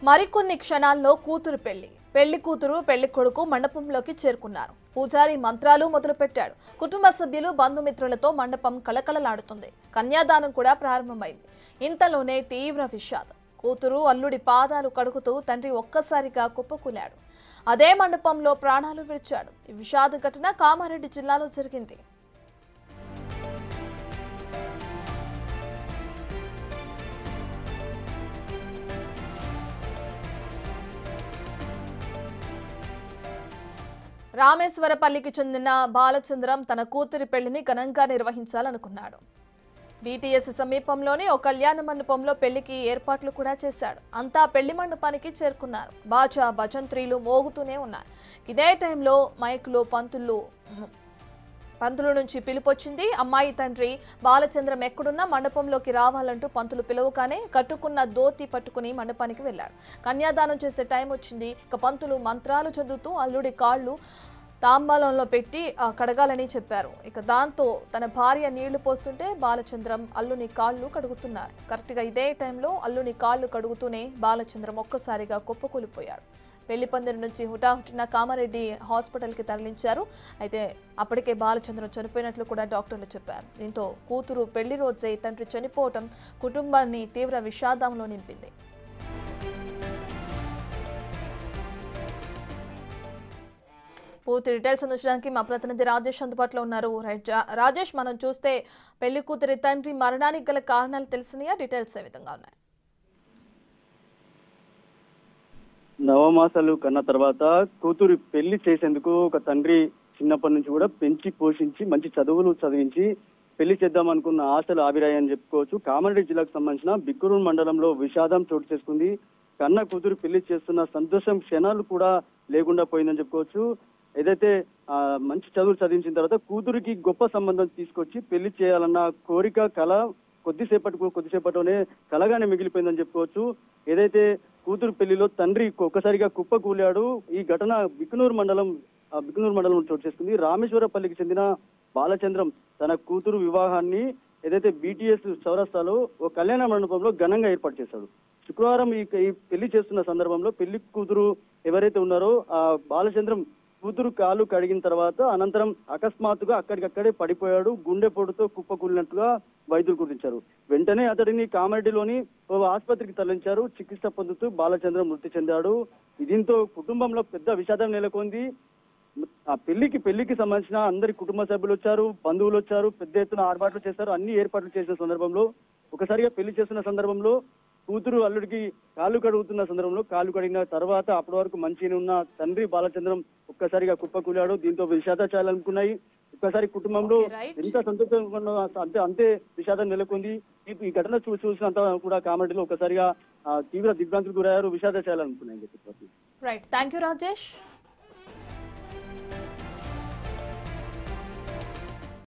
మరికొన్ని క్షణాల్లో కూతురు పెళ్లి కూతురు పెళ్లి కొడుకు మండపంలోకి చేరుకున్నారు. పూజారి మంత్రాలు మొదలుపెట్టాడు. కుటుంబ సభ్యులు బంధుమిత్రులతో మండపం కళకళలాడుతుంది. కన్యాదానం కూడా ప్రారంభమైంది. ఇంతలోనే తీవ్ర విషాదం. కూతురు అల్లుడి పాదాలు కడుగుతూ తండ్రి ఒక్కసారిగా కుప్పకూలాడు. అదే మండపంలో ప్రాణాలు విడిచాడు. ఈ విషాద ఘటన కామారెడ్డి జిల్లాలో జరిగింది. రామేశ్వరపల్లికి చెందిన బాలచంద్రం తన కూతురి పెళ్లిని ఘనంగా నిర్వహించాలనుకున్నాడు. బీటీఎస్ సమీపంలోని ఓ కళ్యాణ మండపంలో పెళ్లికి ఏర్పాట్లు కూడా చేశాడు. అంతా పెళ్లి మండపానికి చేరుకున్నారు. బాజా భజంత్రీలు మోగుతూనే ఉన్నారు. ఇదే టైంలో మైకులో పంతుల నుంచి పిలుపొచ్చింది. అమ్మాయి తండ్రి బాలచంద్రం ఎక్కడున్నా మండపంలోకి రావాలంటూ పంతులు పిలవగానే కట్టుకున్న దోతి పట్టుకుని మండపానికి వెళ్లాడు. కన్యాదానం చేసే టైం వచ్చింది. ఇక పంతులు మంత్రాలు చదువుతూ అల్లుడి కాళ్ళు తాంబాలంలో పెట్టి కడగాలని చెప్పారు. ఇక దాంతో తన భార్య నీళ్లు పోస్తుంటే బాలచంద్రం అల్లుని కాళ్ళు కడుగుతున్నారు. కరెక్ట్గా ఇదే టైంలో అల్లుని కాళ్ళు కడుగుతూనే బాలచంద్రం ఒక్కసారిగా కుప్పకూలిపోయాడు. పెళ్లి పందిరి నుంచి హుటాహుటిన కామారెడ్డి హాస్పిటల్కి తరలించారు. అయితే అప్పటికే బాలచంద్రం చనిపోయినట్లు కూడా డాక్టర్లు చెప్పారు. దీంతో కూతురు పెళ్లి రోజే తండ్రి చనిపోవటం కుటుంబాన్ని తీవ్ర విషాదంలో నింపింది. పూర్తి డీటెయిల్స్ అందించడానికి మా ప్రతినిధి రాజేష్ అందుబాటులో ఉన్నారు. రైట్ రాజేష్, మనం చూస్తే పెళ్లి కూతురి తండ్రి మరణానికి గల కారణాలు తెలిసినాయా? డీటెయిల్స్ ఏ విధంగా ఉన్నాయి? నవమాసాలు కన్న తర్వాత కూతురు పెళ్లి చేసేందుకు ఒక తండ్రి చిన్నప్పటి నుంచి కూడా పెంచి పోషించి మంచి చదువులు చదివించి పెళ్లి చేద్దాం అనుకున్న ఆశలు ఆవిరాయని చెప్పుకోవచ్చు. కామారెడ్డి జిల్లాకు సంబంధించిన బిక్కురూరు మండలంలో విషాదం చోటు చేసుకుంది. కన్న కూతురు పెళ్లి చేస్తున్న సంతోషం క్షణాలు కూడా లేకుండా పోయిందని చెప్పుకోవచ్చు. ఏదైతే మంచి చదువులు చదివించిన తర్వాత కూతురికి గొప్ప సంబంధం తీసుకొచ్చి పెళ్లి చేయాలన్న కోరిక కళ కొద్దిసేపటిలోనే కలగానే మిగిలిపోయిందని చెప్పుకోవచ్చు. ఏదైతే కూతురు పెళ్లిలో తండ్రి ఒక్కసారిగా కుప్పకూలాడు. ఈ ఘటన బిక్కునూరు మండలం చోటు చేసుకుంది. రామేశ్వరపల్లికి చెందిన బాలచంద్రం తన కూతురు వివాహాన్ని ఏదైతే బీటీఎస్ చౌరస్తాలో ఓ కళ్యాణ మండపంలో ఘనంగా ఏర్పాటు చేశాడు. శుక్రవారం ఈ పెళ్లి చేస్తున్న సందర్భంలో పెళ్లి కూతురు ఎవరైతే ఉన్నారో ఆ బాలచంద్రం కూతురు కాలు కడిగిన తర్వాత అనంతరం అకస్మాత్తుగా అక్కడికక్కడే పడిపోయాడు. గుండెపోటుతో కుప్పకూలినట్టుగా వైద్యులు గుర్తించారు. వెంటనే అతడిని కామారెడ్డిలోని ఓ ఆసుపత్రికి తరలించారు. చికిత్స పొందుతూ బాలచంద్రం మృతి చెందాడు. దీంతో కుటుంబంలో పెద్ద విషాదం నెలకొంది. ఆ పెళ్లికి సంబంధించిన అందరి కుటుంబ సభ్యులు వచ్చారు, బంధువులు వచ్చారు, పెద్ద ఎత్తున ఆర్పాట్లు చేశారు. అన్ని ఏర్పాట్లు చేసిన సందర్భంలో ఒకసారిగా పెళ్లి చేస్తున్న సందర్భంలో కూతురు అల్లుడికి కాళ్ళు కడుగుతున్న సందర్భంలో కాళ్ళు కడిగిన తర్వాత అప్పటి వరకు మంచిగా ఉన్న తండ్రి బాలచంద్రం ఒక్కసారిగా కుప్పకూలాడు. దీంతో విషాదాచారాలు అనుకున్నాయి. ఒక్కసారి కుటుంబంలో ఎంత సంతోషంగా అంతే విషాదం నెలకొంది. ఈ ఘటన చూసినంత కూడా కామెడీలో ఒక్కసారిగా తీవ్ర దిగ్భ్రాంతికి గురయ్యారు, విషాదాచారాలు అనుకున్నాయి. Right, thank you Rajesh.